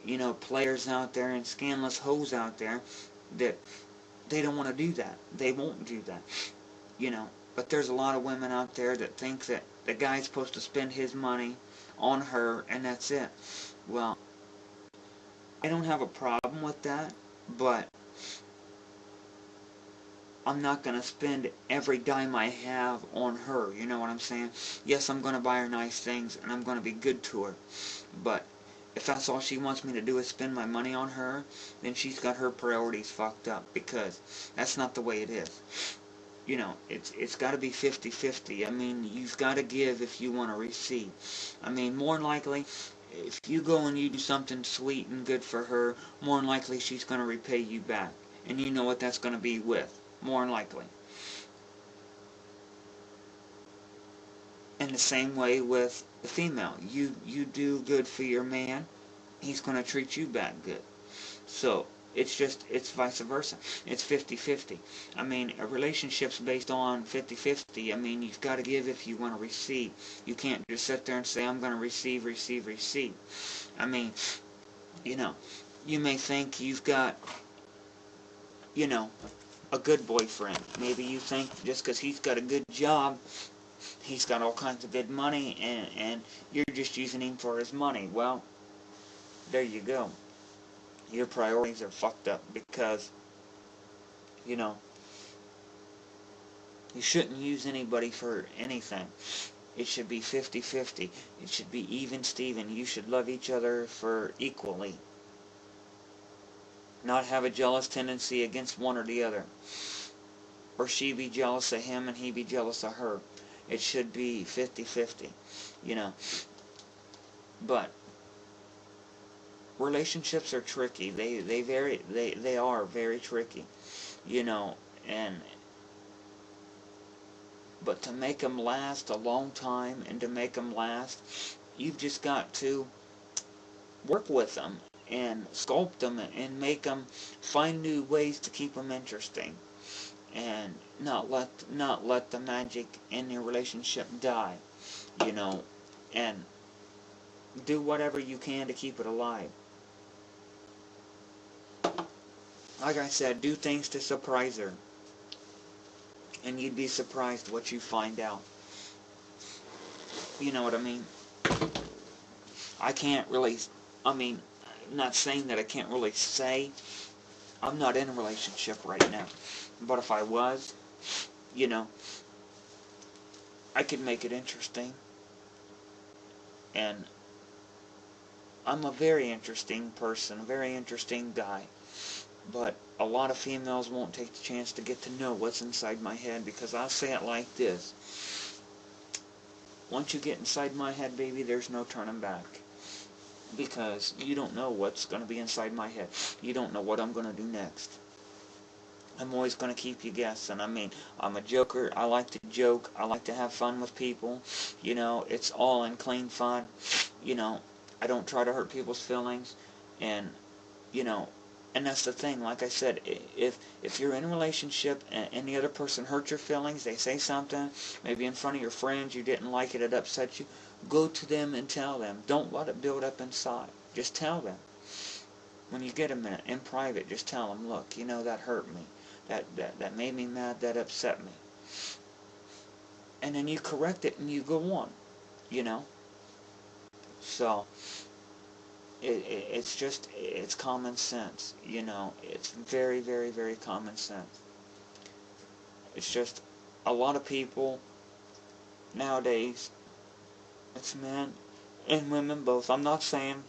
you know, players out there and scandalous hoes out there that they don't want to do that. They won't do that, you know. But there's a lot of women out there that think that the guy's supposed to spend his money on her and that's it. Well, I don't have a problem with that, but I'm not going to spend every dime I have on her, you know what I'm saying? Yes, I'm going to buy her nice things and I'm going to be good to her, but if that's all she wants me to do is spend my money on her, then she's got her priorities fucked up, because that's not the way it is. You know, it's got to be 50-50. I mean, you've got to give if you want to receive. I mean, more than likely, if you go and you do something sweet and good for her, more than likely she's going to repay you back. And you know what that's going to be with, more than likely. And the same way with the female. You do good for your man, he's going to treat you back good. So, it's vice versa. It's 50-50. I mean, a relationship's based on 50-50. I mean, you've got to give if you want to receive. You can't just sit there and say, I'm going to receive. I mean, you know, you may think you've got, you know, a good boyfriend. Maybe you think just because he's got a good job, he's got all kinds of good money, and you're just using him for his money. Well, there you go. Your priorities are fucked up, because, you know, you shouldn't use anybody for anything. It should be 50-50. It should be even Steven. You should love each other for equally. Not have a jealous tendency against one or the other. Or she be jealous of him and he be jealous of her. It should be 50-50, you know. But relationships are tricky. They are very tricky, you know, but to make them last a long time, and to make them last, you've just got to work with them and sculpt them and make them, find new ways to keep them interesting, and not let the magic in your relationship die, you know, and do whatever you can to keep it alive. Like I said, do things to surprise her, and you'd be surprised what you find out. You know what I mean? I can't really, I mean, I'm not saying that I can't really say. I'm not in a relationship right now. But if I was, you know, I could make it interesting. And I'm a very interesting person, a very interesting guy. But a lot of females won't take the chance to get to know what's inside my head, because I'll say it like this. Once you get inside my head, baby, there's no turning back. Because you don't know what's going to be inside my head. You don't know what I'm going to do next. I'm always going to keep you guessing. I mean, I'm a joker. I like to joke. I like to have fun with people. You know, it's all in clean fun. You know, I don't try to hurt people's feelings. And, you know, and that's the thing. Like I said, if you're in a relationship and the other person hurts your feelings, they say something, maybe in front of your friends, you didn't like it, it upset you, go to them and tell them. Don't let it build up inside. Just tell them. When you get a minute, in private, just tell them, look, you know, that hurt me. That made me mad, that upset me. And then you correct it and you go on, you know. So, it's common sense, you know. It's very, very, very common sense. It's just, a lot of people nowadays, it's men and women both. I'm not saying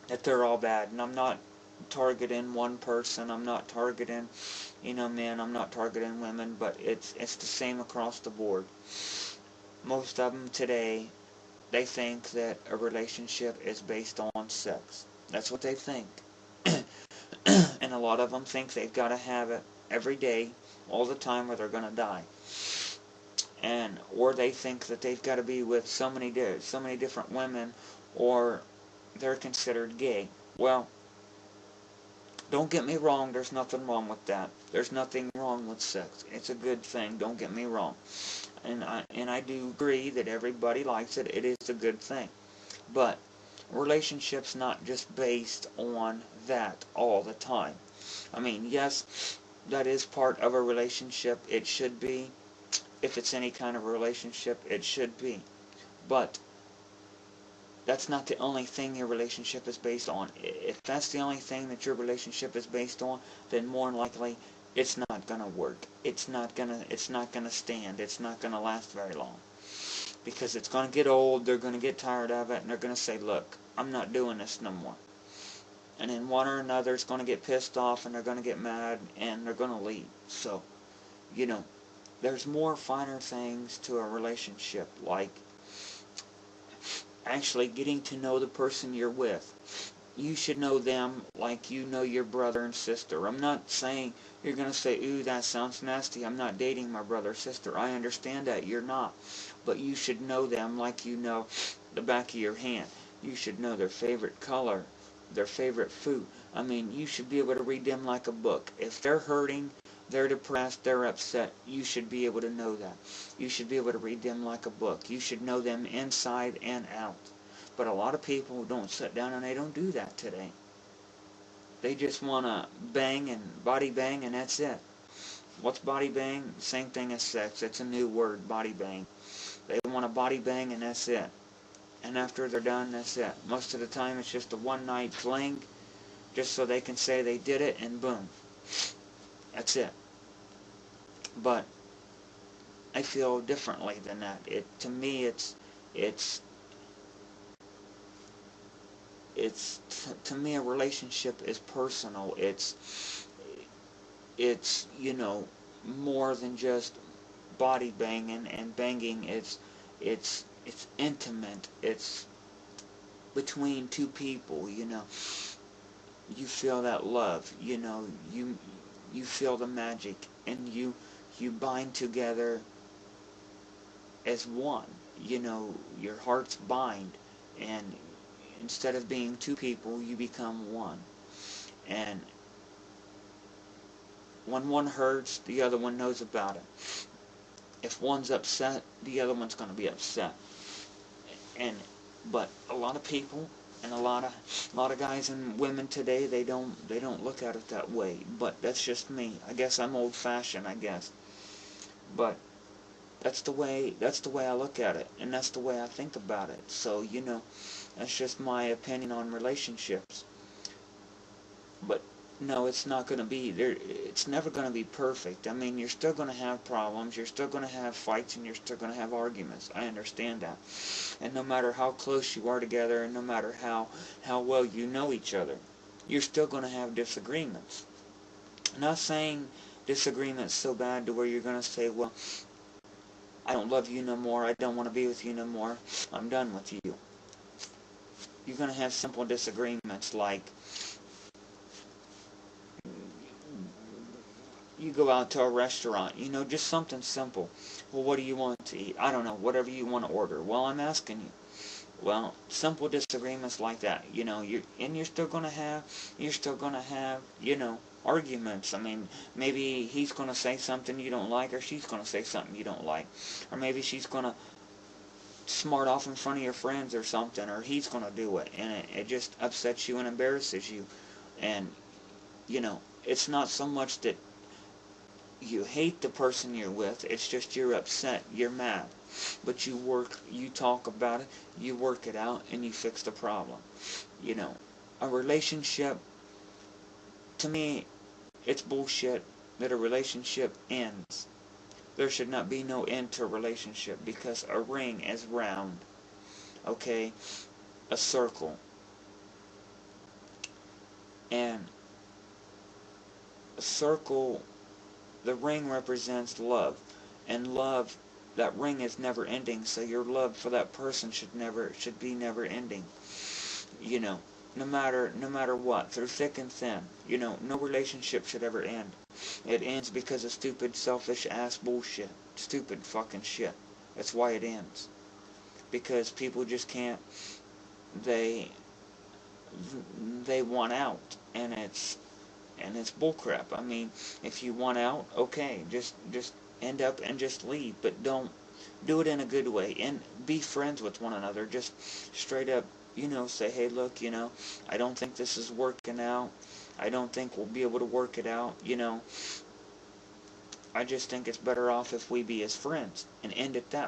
that they're all bad, and I'm not targeting one person. I'm not targeting, you know, men. I'm not targeting women, but it's the same across the board. Most of them today, they think that a relationship is based on sex. That's what they think. And a lot of them think they've got to have it every day, all the time, or they're going to die. Or they think that they've got to be with so many different women, or they're considered gay. Well, don't get me wrong, there's nothing wrong with that. There's nothing wrong with sex. It's a good thing, don't get me wrong. And I do agree that everybody likes it. It is a good thing. But relationship's not just based on that all the time. I mean, yes, that is part of a relationship. It should be. If it's any kind of relationship, it should be. But that's not the only thing your relationship is based on. If that's the only thing that your relationship is based on, then more than likely it's not gonna work. It's not gonna stand. It's not gonna last very long. Because it's gonna get old, they're gonna get tired of it, and they're gonna say, look, I'm not doing this no more. And then one or another is gonna get pissed off, and they're gonna get mad, and they're gonna leave. So, you know, there's more finer things to a relationship, like actually getting to know the person you're with. You should know them like you know your brother and sister. I'm not saying you're going to say, ooh, that sounds nasty. I'm not dating my brother or sister. I understand that. You're not. But you should know them like you know the back of your hand. You should know their favorite color, their favorite food. I mean, you should be able to read them like a book. If they're hurting, they're depressed, they're upset, you should be able to know that. You should be able to read them like a book. You should know them inside and out. But a lot of people don't sit down and they don't do that today. They just want to bang and body bang, and that's it. What's body bang? Same thing as sex. It's a new word, body bang. They want to body bang, and that's it. And after they're done, that's it. Most of the time it's just a one-night fling, just so they can say they did it, and boom. That's it. But I feel differently than that. To me, to me, a relationship is personal. It's you know, more than just body banging and banging. It's intimate. It's between two people. You know, you feel that love. You know, you feel the magic, and you bind together as one. You know, your hearts bind, and instead of being two people, you become one. And when one hurts, the other one knows about it. If one's upset, the other one's going to be upset. But a lot of people and a lot of guys and women today, they don't look at it that way. But that's just me. I guess I'm old-fashioned, I guess. But that's the way I look at it, and that's the way I think about it. So, you know, that's just my opinion on relationships. But no, it's not going to be there. It's never going to be perfect. I mean, you're still going to have problems. You're still going to have fights, and you're still going to have arguments. I understand that. And no matter how close you are together, and no matter how well you know each other, you're still going to have disagreements. I'm not saying disagreements so bad to where you're going to say, well, I don't love you no more. I don't want to be with you no more. I'm done with you. You're going to have simple disagreements, like you go out to a restaurant, you know, just something simple. Well, what do you want to eat? I don't know, whatever you want to order. Well, I'm asking you. Well, simple disagreements like that, you know, you're still going to have, you know, arguments. I mean, maybe he's going to say something you don't like, or she's going to say something you don't like. Or maybe she's going to smart off in front of your friends or something, or he's going to do it, and it just upsets you and embarrasses you. And, you know, it's not so much that you hate the person you're with, it's just you're upset, you're mad. But you talk about it, you work it out, and you fix the problem. You know, a relationship, to me, it's bullshit that a relationship ends. There should not be no end to a relationship, because a ring is round, okay? A circle. And a circle, the ring represents love, and love, that ring is never ending, so your love for that person should be never ending. You know, no matter what, through thick and thin, you know, no relationship should ever end. It ends because of stupid, selfish ass bullshit. Stupid fucking shit. That's why it ends. Because people just can't, they want out, and it's bullcrap. I mean, if you want out, okay, just end up and just leave, but don't do it in a good way, and be friends with one another. Just straight up, say, hey, look, I don't think this is working out. I don't think we'll be able to work it out, I just think it's better off if we be as friends, and end it that